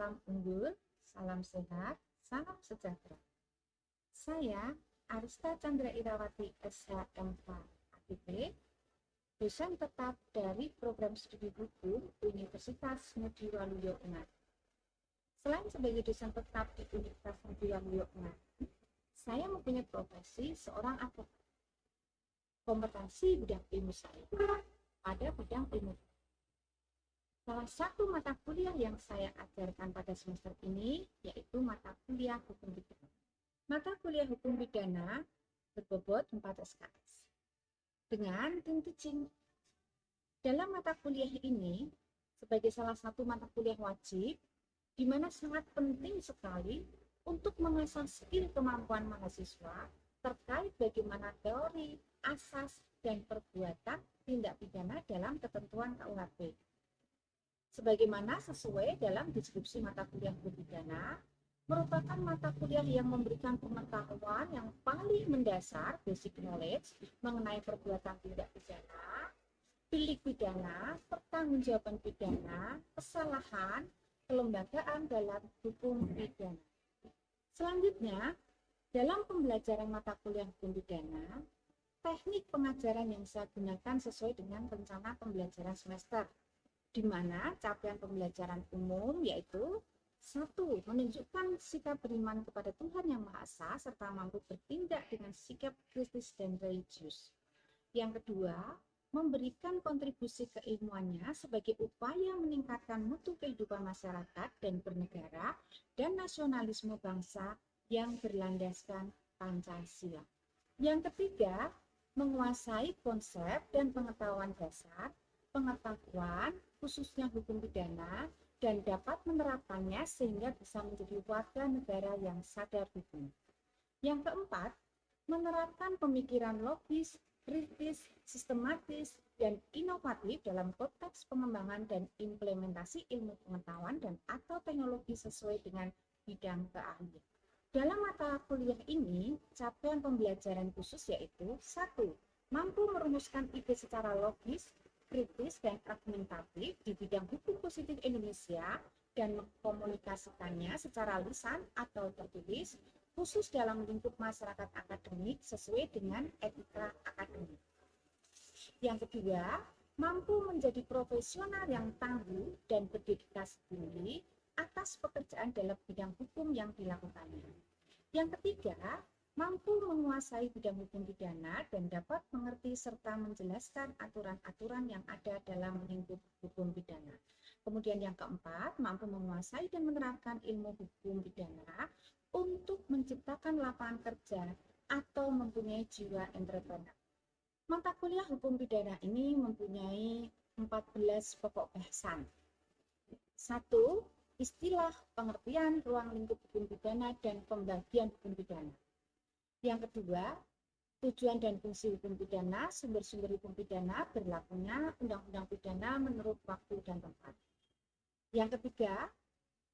salam unggul, salam sehat, salam sejahtera. Saya Arista Chandra Irawati SHMH APP, dosen tetap dari Program Studi Hukum Universitas Ngudi Waluyo Ungaran. Selain sebagai dosen tetap di Universitas Ngudi Waluyo Ungaran, saya mempunyai profesi seorang advokat. Kompetensi bidang ilmu saya pada bidang ilmu. Salah satu mata kuliah yang saya ajarkan pada semester ini yaitu mata kuliah hukum pidana. Mata kuliah hukum pidana berbobot 4 SKS dengan tim teaching. Dalam mata kuliah ini sebagai salah satu mata kuliah wajib, di mana sangat penting sekali untuk mengasah skill kemampuan mahasiswa terkait bagaimana teori, asas, dan perbuatan tindak pidana dalam ketentuan KUHP. Sebagaimana sesuai dalam deskripsi mata kuliah hukum pidana, merupakan mata kuliah yang memberikan pengetahuan yang paling mendasar, basic knowledge, mengenai perbuatan tindak pidana, delik pidana, pertanggungjawaban pidana, kesalahan, kelembagaan dalam hukum pidana. Selanjutnya, dalam pembelajaran mata kuliah hukum pidana, teknik pengajaran yang saya gunakan sesuai dengan rencana pembelajaran semester, di mana capaian pembelajaran umum yaitu 1. Menunjukkan sikap beriman kepada Tuhan Yang Maha Esa serta mampu bertindak dengan sikap kritis dan religius. Yang kedua, memberikan kontribusi keilmuannya sebagai upaya meningkatkan mutu kehidupan masyarakat dan bernegara dan nasionalisme bangsa yang berlandaskan Pancasila. Yang ketiga, menguasai konsep dan pengetahuan dasar, pengetahuan khususnya hukum pidana, dan dapat menerapkannya sehingga bisa menjadi warga negara yang sadar hukum. Yang keempat, menerapkan pemikiran logis, kritis, sistematis, dan inovatif dalam konteks pengembangan dan implementasi ilmu pengetahuan dan atau teknologi sesuai dengan bidang keahlian. Dalam mata kuliah ini, capaian pembelajaran khusus yaitu 1. Mampu merumuskan ide secara logis, kritis, dan argumentatif di bidang hukum positif Indonesia dan mengkomunikasikannya secara lisan atau tertulis, khusus dalam lingkup masyarakat akademik sesuai dengan etika akademik. Yang kedua, mampu menjadi profesional yang tangguh dan berdedikasi tinggi atas pekerjaan dalam bidang hukum yang dilakukannya. Yang ketiga, mampu menguasai bidang hukum pidana dan dapat mengerti serta menjelaskan aturan-aturan yang ada dalam lingkup hukum pidana. Kemudian yang keempat, mampu menguasai dan menerapkan ilmu hukum pidana untuk menciptakan lapangan kerja atau mempunyai jiwa entrepreneur. Mata kuliah hukum pidana ini mempunyai 14 pokok bahasan. 1. Istilah, pengertian, ruang lingkup hukum pidana, dan pembagian hukum pidana. Yang kedua, tujuan dan fungsi hukum pidana, sumber-sumber hukum pidana, berlakunya undang-undang pidana menurut waktu dan tempat. Yang ketiga,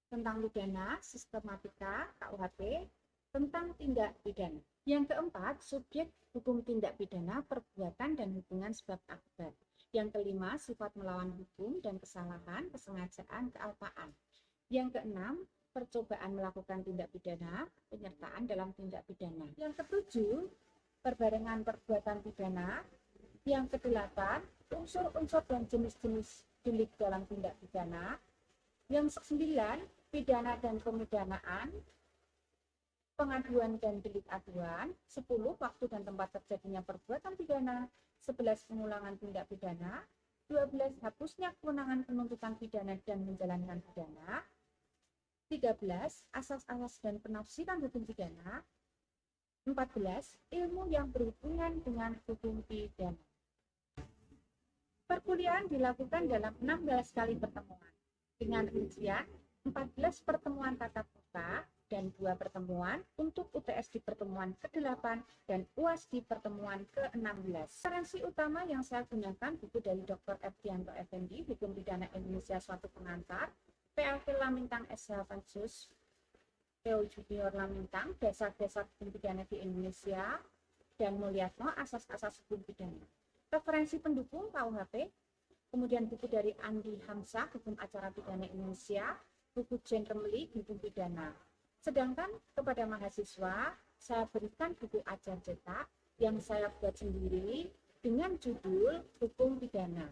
tentang pidana, sistematika, KUHP, tentang tindak pidana. Yang keempat, subjek hukum tindak pidana, perbuatan dan hubungan sebab akibat. Yang kelima, sifat melawan hukum dan kesalahan, kesengajaan, kealpaan. Yang keenam, percobaan melakukan tindak pidana, penyertaan dalam tindak pidana. Yang ketujuh, perbarengan perbuatan pidana. Yang kedelapan, unsur-unsur dan jenis-jenis delik dalam tindak pidana. Yang kesembilan, pidana dan pemidanaan, pengaduan dan delik aduan. 10, waktu dan tempat terjadinya perbuatan pidana. 11, pengulangan tindak pidana. 12, hapusnya kewenangan penuntutan pidana dan menjalankan pidana. 13. Asas-asas dan penafsiran hukum pidana. 14. Ilmu yang berhubungan dengan hukum pidana. Perkuliahan dilakukan dalam 16 kali pertemuan dengan rincian 14 pertemuan tatap muka dan 2 pertemuan untuk UTS di pertemuan ke-8 dan UAS di pertemuan ke-16. Referensi utama yang saya gunakan buku dari Dr. Eptianto Effendi, Hukum Pidana Indonesia Suatu Pengantar, PLP Lamintang SH Pansus, PO Junior Lamintang, Dasar-Dasar Hukum Pidana di Indonesia, dan Mulyatno, Asas-Asas Hukum Pidana. Referensi pendukung KUHP, kemudian buku dari Andi Hamzah, Hukum Acara Pidana Indonesia, buku Generally Hukum Pidana. Sedangkan kepada mahasiswa, saya berikan buku ajar cetak yang saya buat sendiri dengan judul Hukum Pidana.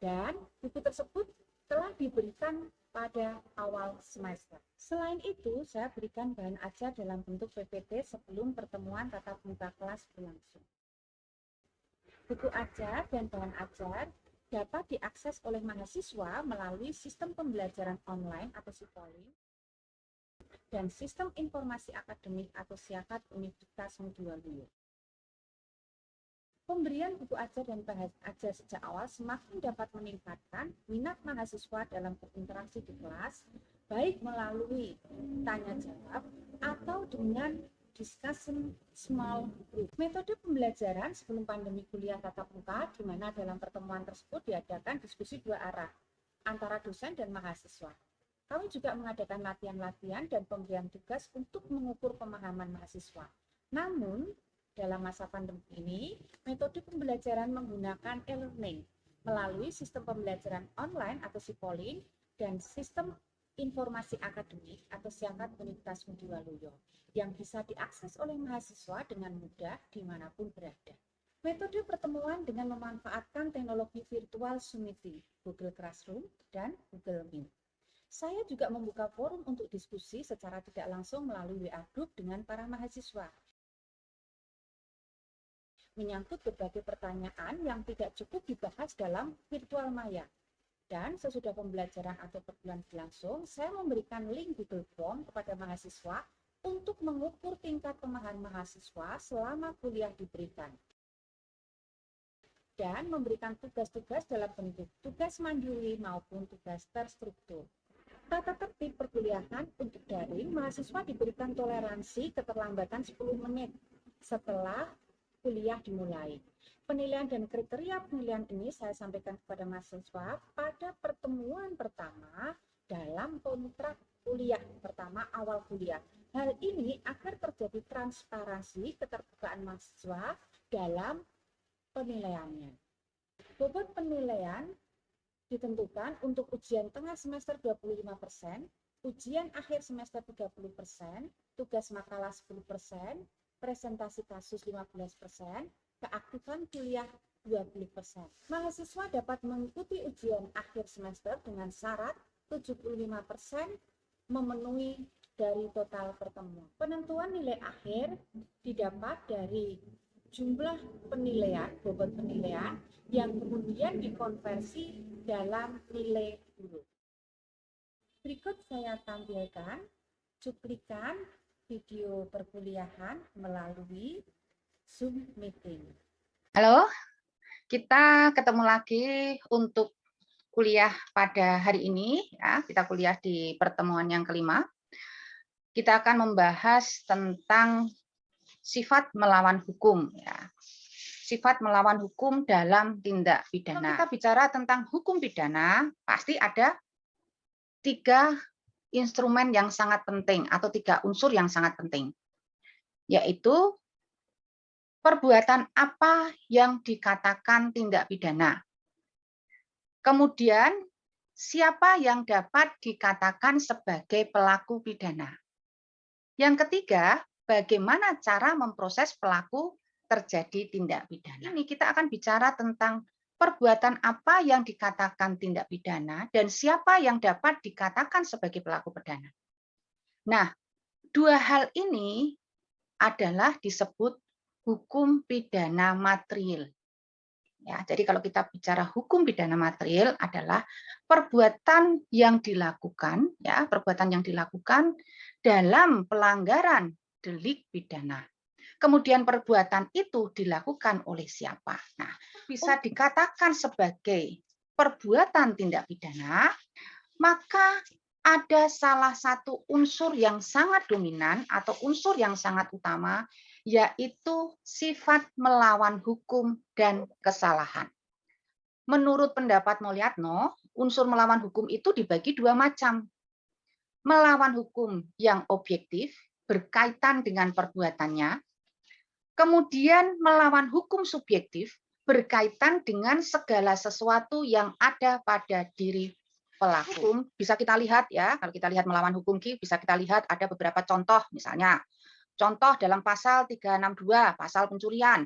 Dan buku tersebut telah diberikan pada awal semester. Selain itu, saya berikan bahan ajar dalam bentuk PPT sebelum pertemuan tatap muka kelas berlangsung. Buku ajar dan bahan ajar dapat diakses oleh mahasiswa melalui sistem pembelajaran online atau SIPOLIN dan sistem informasi akademik atau SIAKAD Universitas Mudiwaluyo. Pemberian buku ajar dan bahan ajar sejak awal semakin dapat meningkatkan minat mahasiswa dalam berinteraksi di kelas, baik melalui tanya jawab atau dengan discussion small group. Metode pembelajaran sebelum pandemi kuliah tatap muka, di mana dalam pertemuan tersebut diadakan diskusi dua arah antara dosen dan mahasiswa. Kami juga mengadakan latihan-latihan dan pemberian tugas untuk mengukur pemahaman mahasiswa. Namun, dalam masa pandemi ini, metode pembelajaran menggunakan e-learning melalui sistem pembelajaran online atau SIPOLIN dan sistem informasi akademik atau SIAKAD Universitas Mudiwaluyo yang bisa diakses oleh mahasiswa dengan mudah dimanapun berada. Metode pertemuan dengan memanfaatkan teknologi virtual Zoom Meeting, Google Classroom, dan Google Meet. Saya juga membuka forum untuk diskusi secara tidak langsung melalui WA Group dengan para mahasiswa, menyangkut berbagai pertanyaan yang tidak cukup dibahas dalam virtual maya. Dan sesudah pembelajaran atau perbulan berlangsung, saya memberikan link Google Form kepada mahasiswa untuk mengukur tingkat pemahaman mahasiswa selama kuliah diberikan. Dan memberikan tugas-tugas dalam bentuk tugas mandiri maupun tugas terstruktur. Tata tertib perkuliahan untuk daring, mahasiswa diberikan toleransi keterlambatan 10 menit setelah kuliah dimulai. Penilaian dan kriteria penilaian ini saya sampaikan kepada mahasiswa pada pertemuan pertama dalam kontrak kuliah pertama awal kuliah. Hal ini agar terjadi transparansi keterbukaan mahasiswa dalam penilaiannya. Bobot penilaian ditentukan untuk ujian tengah semester 25%, ujian akhir semester 30%, tugas makalah 10%, presentasi kasus 15%, keaktifan kuliah 20%. Mahasiswa dapat mengikuti ujian akhir semester dengan syarat 75% memenuhi dari total pertemuan. Penentuan nilai akhir didapat dari jumlah penilaian, bobot penilaian, yang kemudian dikonversi dalam nilai guru. Berikut saya tampilkan cuplikan video perkuliahan melalui Zoom Meeting. Halo, kita ketemu lagi untuk kuliah pada hari ini. Ya, kita kuliah di pertemuan yang kelima. Kita akan membahas tentang sifat melawan hukum. Ya. Sifat melawan hukum dalam tindak pidana. Kalau kita bicara tentang hukum pidana, pasti ada 3 instrumen yang sangat penting atau 3 unsur yang sangat penting, yaitu perbuatan apa yang dikatakan tindak pidana. Kemudian, siapa yang dapat dikatakan sebagai pelaku pidana. Yang ketiga, bagaimana cara memproses pelaku terjadi tindak pidana. Ini kita akan bicara tentang perbuatan apa yang dikatakan tindak pidana dan siapa yang dapat dikatakan sebagai pelaku pidana. Nah, 2 hal ini adalah disebut hukum pidana material. Ya, jadi kalau kita bicara hukum pidana material adalah perbuatan yang dilakukan, ya, perbuatan yang dilakukan dalam pelanggaran delik pidana. Kemudian perbuatan itu dilakukan oleh siapa? Nah, bisa dikatakan sebagai perbuatan tindak pidana, maka ada salah satu unsur yang sangat dominan atau unsur yang sangat utama, yaitu sifat melawan hukum dan kesalahan. Menurut pendapat Molyatno, unsur melawan hukum itu dibagi 2 macam. Melawan hukum yang objektif, berkaitan dengan perbuatannya, kemudian melawan hukum subjektif, berkaitan dengan segala sesuatu yang ada pada diri pelaku. Hukum bisa kita lihat ya, kalau kita lihat melawan hukum bisa kita lihat ada beberapa contoh, misalnya contoh dalam pasal 362, pasal pencurian,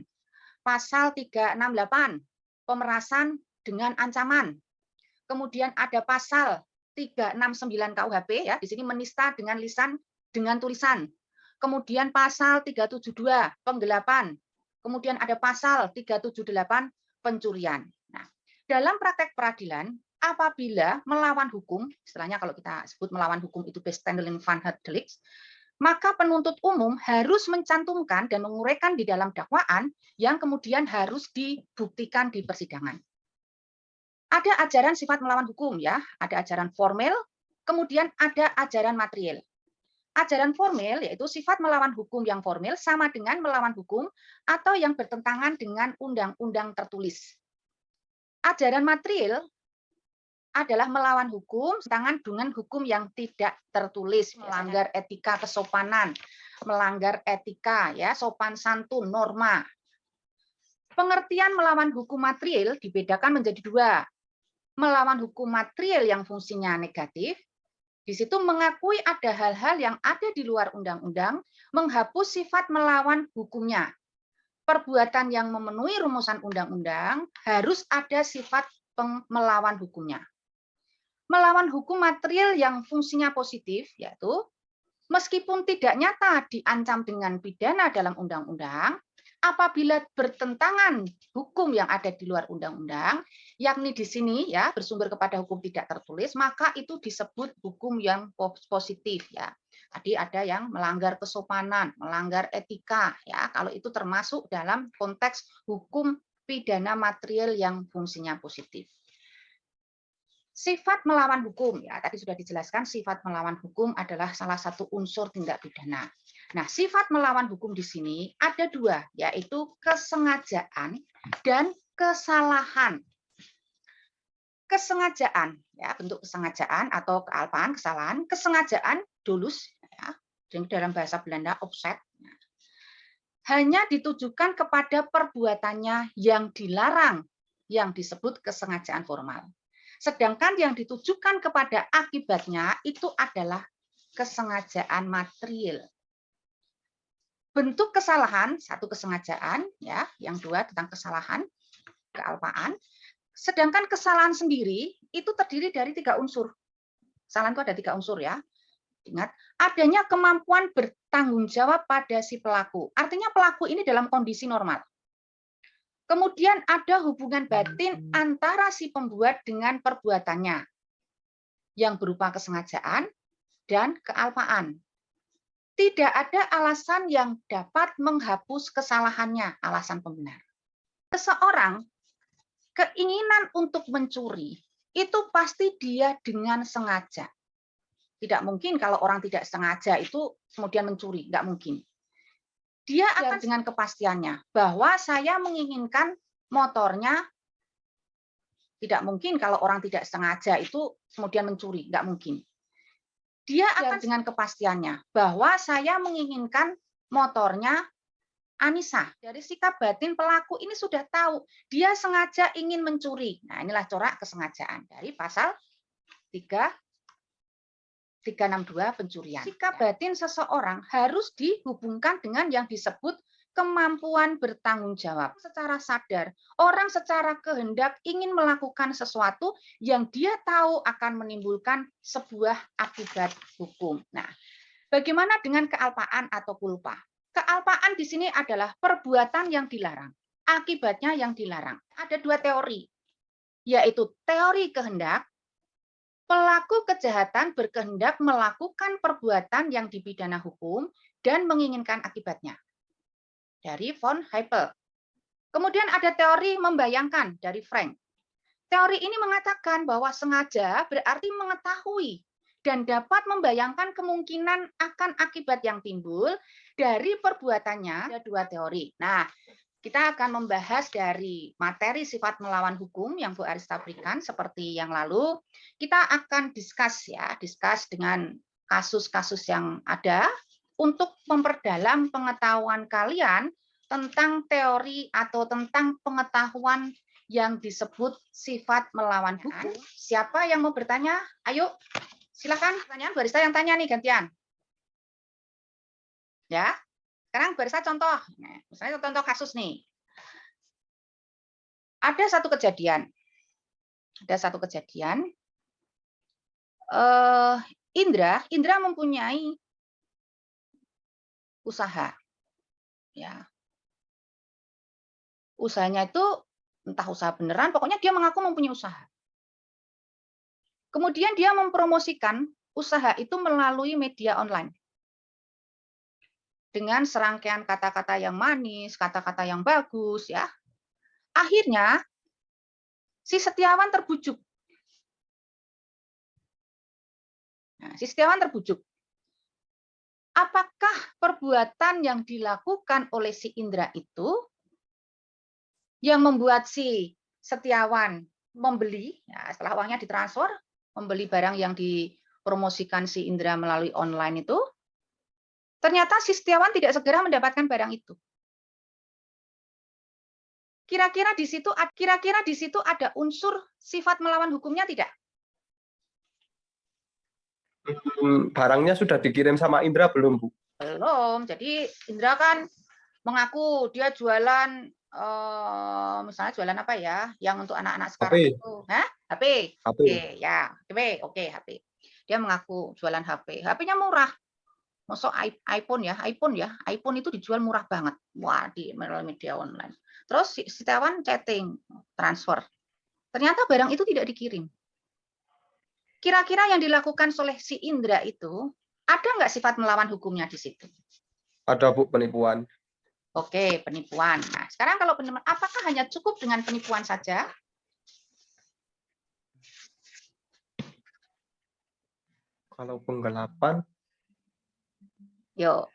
pasal 368, pemerasan dengan ancaman. Kemudian ada pasal 369 KUHP ya, di sini menista dengan lisan dengan tulisan. Kemudian pasal 372 penggelapan. Kemudian ada pasal 378 pencurian. Nah, dalam praktek peradilan apabila melawan hukum, istilahnya kalau kita sebut melawan hukum itu bestendeling van het delicts, maka penuntut umum harus mencantumkan dan menguraikan di dalam dakwaan yang kemudian harus dibuktikan di persidangan. Ada ajaran sifat melawan hukum ya, ada ajaran formel, kemudian ada ajaran material. Ajaran formel yaitu sifat melawan hukum yang formel sama dengan melawan hukum atau yang bertentangan dengan undang-undang tertulis. Ajaran material adalah melawan hukum bertentangan dengan hukum yang tidak tertulis, melanggar etika kesopanan, melanggar etika ya, sopan santun, norma. Pengertian melawan hukum material dibedakan menjadi dua. Melawan hukum material yang fungsinya negatif, di situ mengakui ada hal-hal yang ada di luar undang-undang, menghapus sifat melawan hukumnya. Perbuatan yang memenuhi rumusan undang-undang harus ada sifat melawan hukumnya. Melawan hukum material yang fungsinya positif, yaitu meskipun tidak nyata diancam dengan pidana dalam undang-undang, apabila bertentangan hukum yang ada di luar undang-undang, yakni di sini ya bersumber kepada hukum tidak tertulis, maka itu disebut hukum yang positif ya. Tadi ada yang melanggar kesopanan, melanggar etika ya, kalau itu termasuk dalam konteks hukum pidana material yang fungsinya positif. Sifat melawan hukum ya, tadi sudah dijelaskan sifat melawan hukum adalah salah satu unsur tindak pidana. Nah, sifat melawan hukum di sini ada dua, yaitu kesengajaan dan kesalahan. Kesengajaan, ya bentuk kesengajaan atau kealpaan, kesalahan. Kesengajaan, dolus, ya, dalam bahasa Belanda opset, hanya ditujukan kepada perbuatannya yang dilarang, yang disebut kesengajaan formal. Sedangkan yang ditujukan kepada akibatnya itu adalah kesengajaan material. Bentuk kesalahan, satu kesengajaan, ya, yang dua tentang kesalahan, kealpaan. Sedangkan kesalahan sendiri itu terdiri dari 3 unsur. Kesalahan itu ada 3 unsur ya. Ingat, adanya kemampuan bertanggung jawab pada si pelaku. Artinya pelaku ini dalam kondisi normal. Kemudian ada hubungan batin antara si pembuat dengan perbuatannya, yang berupa kesengajaan dan kealpaan. Tidak ada alasan yang dapat menghapus kesalahannya, alasan pembenar. Seseorang keinginan untuk mencuri, itu pasti dia dengan sengaja. Tidak mungkin kalau orang tidak sengaja itu kemudian mencuri, nggak mungkin. Dia akan dengan kepastiannya bahwa saya menginginkan motornya, tidak mungkin kalau orang tidak sengaja itu kemudian mencuri, nggak mungkin. Dia akan dengan kepastiannya bahwa saya menginginkan motornya Anissa. Dari sikap batin pelaku ini sudah tahu dia sengaja ingin mencuri. Nah, inilah corak kesengajaan dari pasal 362 pencurian. Sikap batin seseorang harus dihubungkan dengan yang disebut kemampuan bertanggung jawab. Secara sadar, orang secara kehendak ingin melakukan sesuatu yang dia tahu akan menimbulkan sebuah akibat hukum. Nah, bagaimana dengan kealpaan atau kulpa? Kealpaan di sini adalah perbuatan yang dilarang, akibatnya yang dilarang. Ada 2 teori, yaitu teori kehendak. Pelaku kejahatan berkehendak melakukan perbuatan yang dipidana hukum dan menginginkan akibatnya. Dari von Hippel. Kemudian ada teori membayangkan dari Frank. Teori ini mengatakan bahwa sengaja berarti mengetahui dan dapat membayangkan kemungkinan akan akibat yang timbul dari perbuatannya. Ada 2 teori. Nah, kita akan membahas dari materi sifat melawan hukum yang Bu Arista berikan seperti yang lalu. Kita akan diskus dengan kasus-kasus yang ada untuk memperdalam pengetahuan kalian tentang teori atau tentang pengetahuan yang disebut sifat melawan hukum. Siapa yang mau bertanya? Ayo, silakan. Pertanyaan Bu Arista yang tanya nih gantian. Ya, sekarang Bu Arista contoh. Nah, misalnya contoh kasus nih. Ada satu kejadian. Indra mempunyai usaha. Ya. Usahanya itu entah usaha beneran, pokoknya dia mengaku mempunyai usaha. Kemudian dia mempromosikan usaha itu melalui media online. Dengan serangkaian kata-kata yang manis, kata-kata yang bagus, ya. Akhirnya si Setiawan terbujuk. Nah, si Setiawan terbujuk. Apakah perbuatan yang dilakukan oleh si Indra itu yang membuat si Setiawan membeli, ya, setelah uangnya ditransfer, membeli barang yang dipromosikan si Indra melalui online itu, ternyata si Setiawan tidak segera mendapatkan barang itu. Kira-kira di situ ada unsur sifat melawan hukumnya tidak? Barangnya sudah dikirim sama Indra belum, Bu? Belum. Jadi Indra kan mengaku dia jualan, misalnya jualan apa ya, yang untuk anak-anak sekarang HP. itu, HP. HP. Oke, ya, HP. Dia mengaku jualan HP. HP-nya murah. Masuk iPhone itu dijual murah banget. Wah, di media online. Terus si Setiawan chatting, transfer. Ternyata barang itu tidak dikirim. Kira-kira yang dilakukan oleh si Indra itu, ada nggak sifat melawan hukumnya di situ? Ada, Bu, penipuan. Oke, penipuan. Nah, sekarang kalau penipuan, apakah hanya cukup dengan penipuan saja? Kalau penggelapan, Yuk.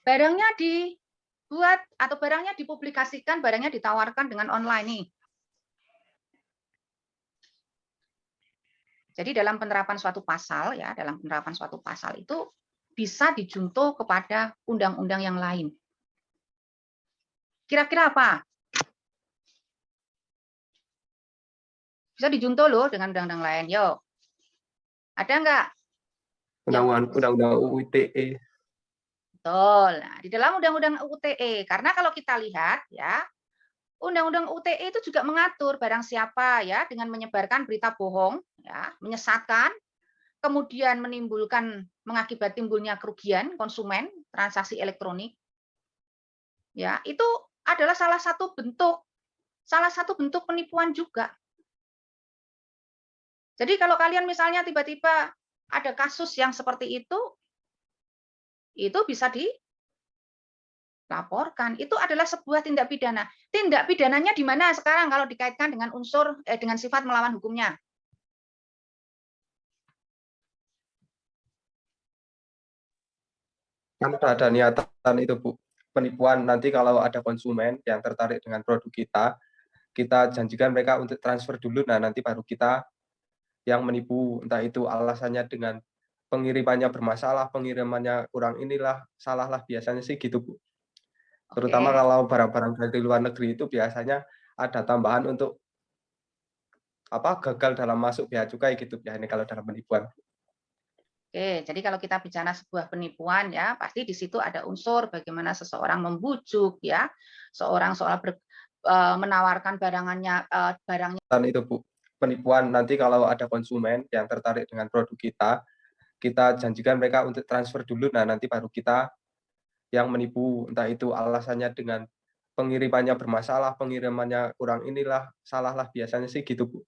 Barangnya dibuat atau barangnya dipublikasikan, barangnya ditawarkan dengan online nih. Jadi dalam penerapan suatu pasal, ya, dalam penerapan suatu pasal itu bisa dijuntuh kepada undang-undang yang lain. Kira-kira apa? Bisa dijuntuh loh dengan undang-undang lain. Yuk. Ada nggak? Undang-Undang UU ITE. Betul. Nah, di dalam Undang-Undang UTE, karena kalau kita lihat ya, Undang-Undang UTE itu juga mengatur barang siapa ya dengan menyebarkan berita bohong, ya, menyesatkan, kemudian mengakibat timbulnya kerugian konsumen transaksi elektronik. Ya, itu adalah salah satu bentuk penipuan juga. Jadi kalau kalian misalnya tiba-tiba ada kasus yang seperti itu bisa dilaporkan. Itu adalah sebuah tindak pidana. Tindak pidananya di mana sekarang kalau dikaitkan dengan dengan sifat melawan hukumnya? Kan ada niatan itu, Bu. Penipuan nanti kalau ada konsumen yang tertarik dengan produk kita janjikan mereka untuk transfer dulu, nah nanti baru kita yang menipu. Entah itu alasannya dengan pengirimannya bermasalah, pengirimannya kurang inilah, salah lah, biasanya sih gitu, Bu. Terutama kalau barang-barang dari luar negeri itu biasanya ada tambahan untuk gagal dalam masuk bea cukai gitu ya, ini kalau dalam penipuan. Oke, jadi kalau kita bicara sebuah penipuan ya, pasti di situ ada unsur bagaimana seseorang membujuk ya, seorang menawarkan barangnya. Dan itu, Bu, penipuan nanti kalau ada konsumen yang tertarik dengan produk kita janjikan mereka untuk transfer dulu, nah nanti baru kita yang menipu. Entah itu alasannya dengan pengirimannya bermasalah, pengirimannya kurang inilah, salah lah, biasanya sih gitu, Bu.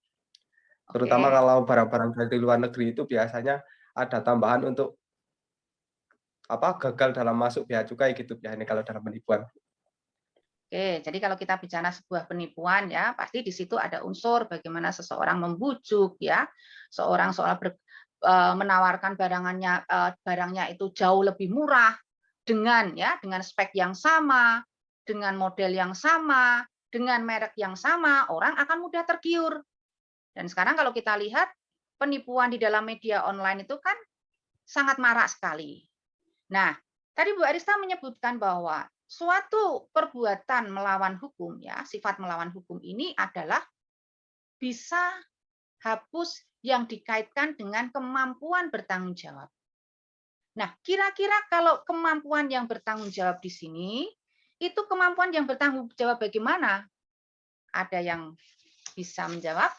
Terutama kalau barang-barang dari luar negeri itu biasanya ada tambahan untuk gagal dalam masuk bea cukai gitu ya, ini kalau dalam penipuan. Oke, jadi kalau kita bicara sebuah penipuan ya, pasti di situ ada unsur bagaimana seseorang membujuk ya, menawarkan barangnya itu jauh lebih murah dengan spek yang sama, dengan model yang sama, dengan merek yang sama, orang akan mudah tergiur. Dan sekarang kalau kita lihat penipuan di dalam media online itu kan sangat marak sekali. Nah, tadi Bu Arista menyebutkan bahwa suatu perbuatan melawan hukum, ya, sifat melawan hukum ini adalah bisa hapus yang dikaitkan dengan kemampuan bertanggung jawab. Nah, kira-kira kalau kemampuan yang bertanggung jawab di sini, itu kemampuan yang bertanggung jawab bagaimana? Ada yang bisa menjawab?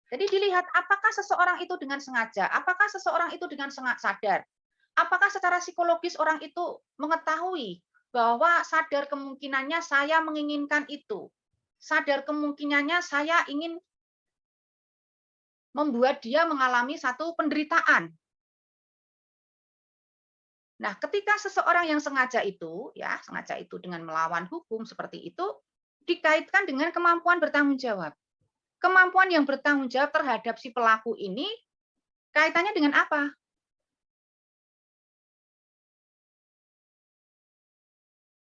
Jadi dilihat apakah seseorang itu dengan sengaja, apakah seseorang itu dengan sadar, apakah secara psikologis orang itu mengetahui bahwa sadar kemungkinannya saya menginginkan itu, sadar kemungkinannya saya ingin membuat dia mengalami satu penderitaan. Nah, ketika seseorang yang sengaja itu, ya, sengaja itu dengan melawan hukum seperti itu, dikaitkan dengan kemampuan bertanggung jawab. Kemampuan yang bertanggung jawab terhadap si pelaku ini kaitannya dengan apa?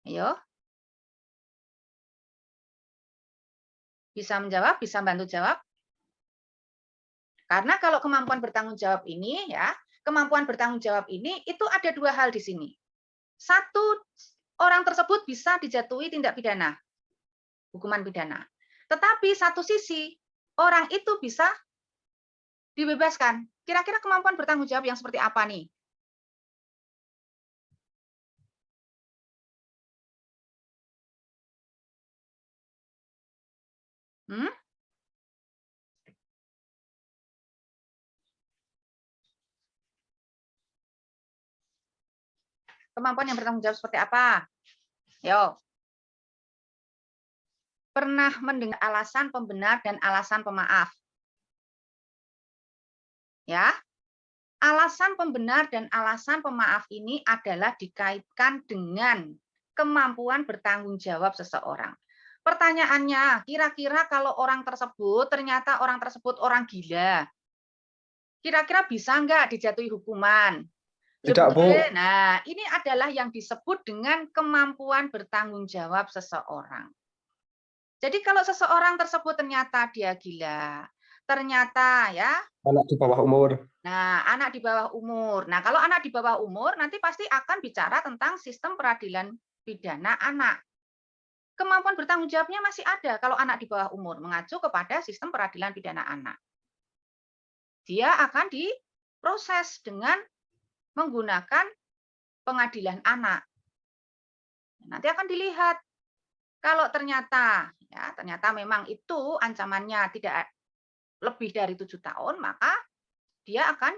Ayo. Bisa menjawab, bisa bantu jawab? Karena kalau kemampuan bertanggung jawab ini, ya, kemampuan bertanggung jawab ini itu ada dua hal di sini. Satu, orang tersebut bisa dijatuhi tindak pidana, hukuman pidana. Tetapi satu sisi, orang itu bisa dibebaskan. Kira-kira kemampuan bertanggung jawab yang seperti apa nih? Hmm? Kemampuan yang bertanggung jawab seperti apa? Yo. Pernah mendengar alasan pembenar dan alasan pemaaf? Ya. Alasan pembenar dan alasan pemaaf ini adalah dikaitkan dengan kemampuan bertanggung jawab seseorang. Pertanyaannya, kira-kira kalau orang tersebut ternyata orang tersebut orang gila, kira-kira bisa nggak dijatuhi hukuman? Tidak, Bu. Nah, ini adalah yang disebut dengan kemampuan bertanggung jawab seseorang. Jadi kalau seseorang tersebut ternyata dia gila, ternyata ya. Anak di bawah umur. Nah, anak di bawah umur. Nah, kalau anak di bawah umur nanti pasti akan bicara tentang sistem peradilan pidana anak. Kemampuan bertanggung jawabnya masih ada kalau anak di bawah umur, mengacu kepada sistem peradilan pidana anak. Dia akan diproses dengan menggunakan pengadilan anak. Nanti akan dilihat kalau ternyata memang itu ancamannya tidak lebih dari 7 tahun, maka dia akan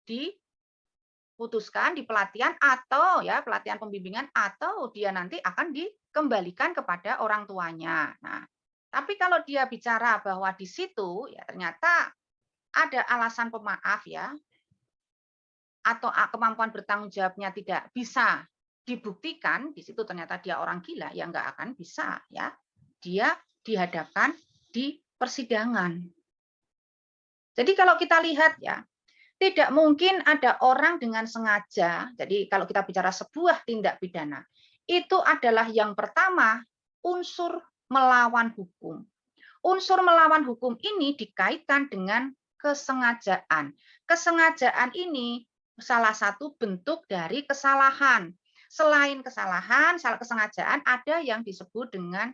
diputuskan di pelatihan atau ya pelatihan pembimbingan atau dia nanti akan dikembalikan kepada orang tuanya. Nah, tapi kalau dia bicara bahwa di situ ya ternyata ada alasan pemaaf ya atau kemampuan bertanggung jawabnya tidak bisa dibuktikan, di situ ternyata dia orang gila, ya nggak akan bisa ya. Dia dihadapkan di persidangan. Jadi kalau kita lihat ya, tidak mungkin ada orang dengan sengaja. Jadi kalau kita bicara sebuah tindak pidana, itu adalah yang pertama unsur melawan hukum. Unsur melawan hukum ini dikaitkan dengan kesengajaan. Kesengajaan ini salah satu bentuk dari kesalahan. Selain kesalahan, kesengajaan ada yang disebut dengan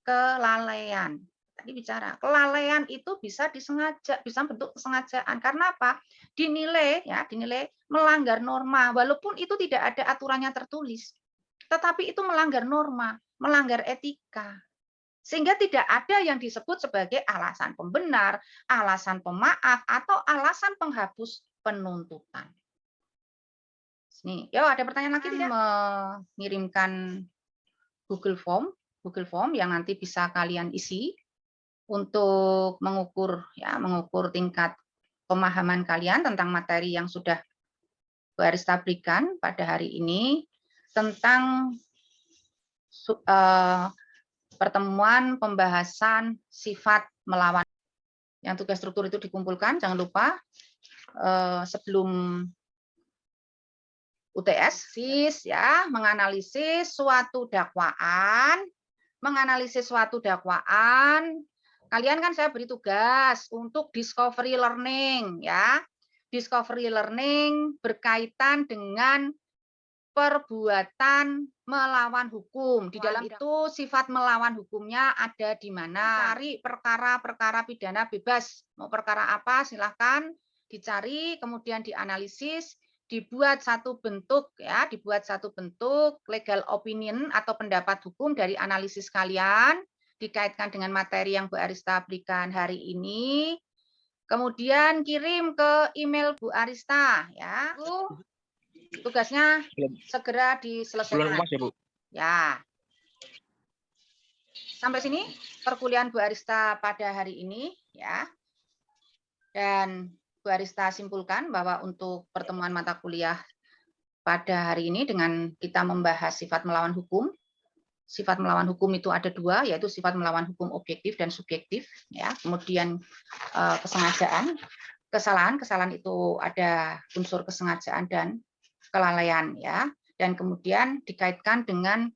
kelalaian. Tadi bicara kelalaian itu bisa disengaja, bisa bentuk kesengajaan. Karena apa? Dinilai melanggar norma, walaupun itu tidak ada aturannya tertulis. Tetapi itu melanggar norma, melanggar etika. Sehingga tidak ada yang disebut sebagai alasan pembenar, alasan pemaaf, atau alasan penghapus penuntutan. Nih, yo ada pertanyaan lagi tidak? Mengirimkan Google Form yang nanti bisa kalian isi untuk mengukur tingkat pemahaman kalian tentang materi yang sudah Bu Arista berikan pada hari ini tentang pertemuan pembahasan sifat melawan. Yang tugas struktur itu dikumpulkan, jangan lupa sebelum UTS, ya, menganalisis suatu dakwaan, kalian kan saya beri tugas untuk discovery learning, ya. Discovery learning berkaitan dengan perbuatan melawan hukum. Di dalam itu sifat melawan hukumnya ada di mana? Cari perkara-perkara pidana bebas. Mau perkara apa silahkan dicari, kemudian dianalisis, dibuat satu bentuk ya, dibuat satu bentuk legal opinion atau pendapat hukum dari analisis kalian, dikaitkan dengan materi yang Bu Arista berikan hari ini. Kemudian kirim ke email Bu Arista ya. Tugasnya segera diselesaikan. Belum ya, Bu. Ya. Sampai sini perkuliahan Bu Arista pada hari ini ya. Dan Bu Arista simpulkan bahwa untuk pertemuan mata kuliah pada hari ini dengan kita membahas sifat melawan hukum. Sifat melawan hukum itu ada dua, yaitu sifat melawan hukum objektif dan subjektif ya. Kemudian kesengajaan, kesalahan itu ada unsur kesengajaan dan kelalaian ya, dan kemudian dikaitkan dengan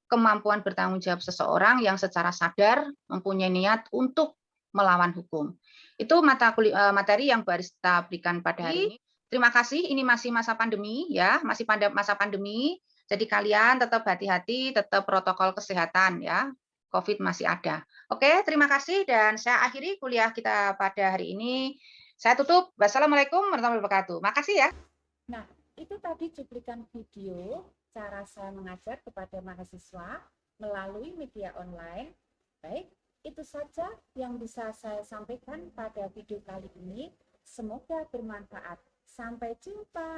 kemampuan bertanggung jawab seseorang yang secara sadar mempunyai niat untuk melawan hukum. Itu materi yang Bu Arista berikan pada hari ini. Terima kasih. Ini masih masa pandemi ya, masih pada masa pandemi. Jadi kalian tetap hati-hati, tetap protokol kesehatan ya. COVID masih ada. Oke, terima kasih dan saya akhiri kuliah kita pada hari ini. Saya tutup. Wassalamualaikum warahmatullahi wabarakatuh. Makasih ya. Nah, itu tadi cuplikan video cara saya mengajar kepada mahasiswa melalui media online. Baik, itu saja yang bisa saya sampaikan pada video kali ini. Semoga bermanfaat. Sampai jumpa.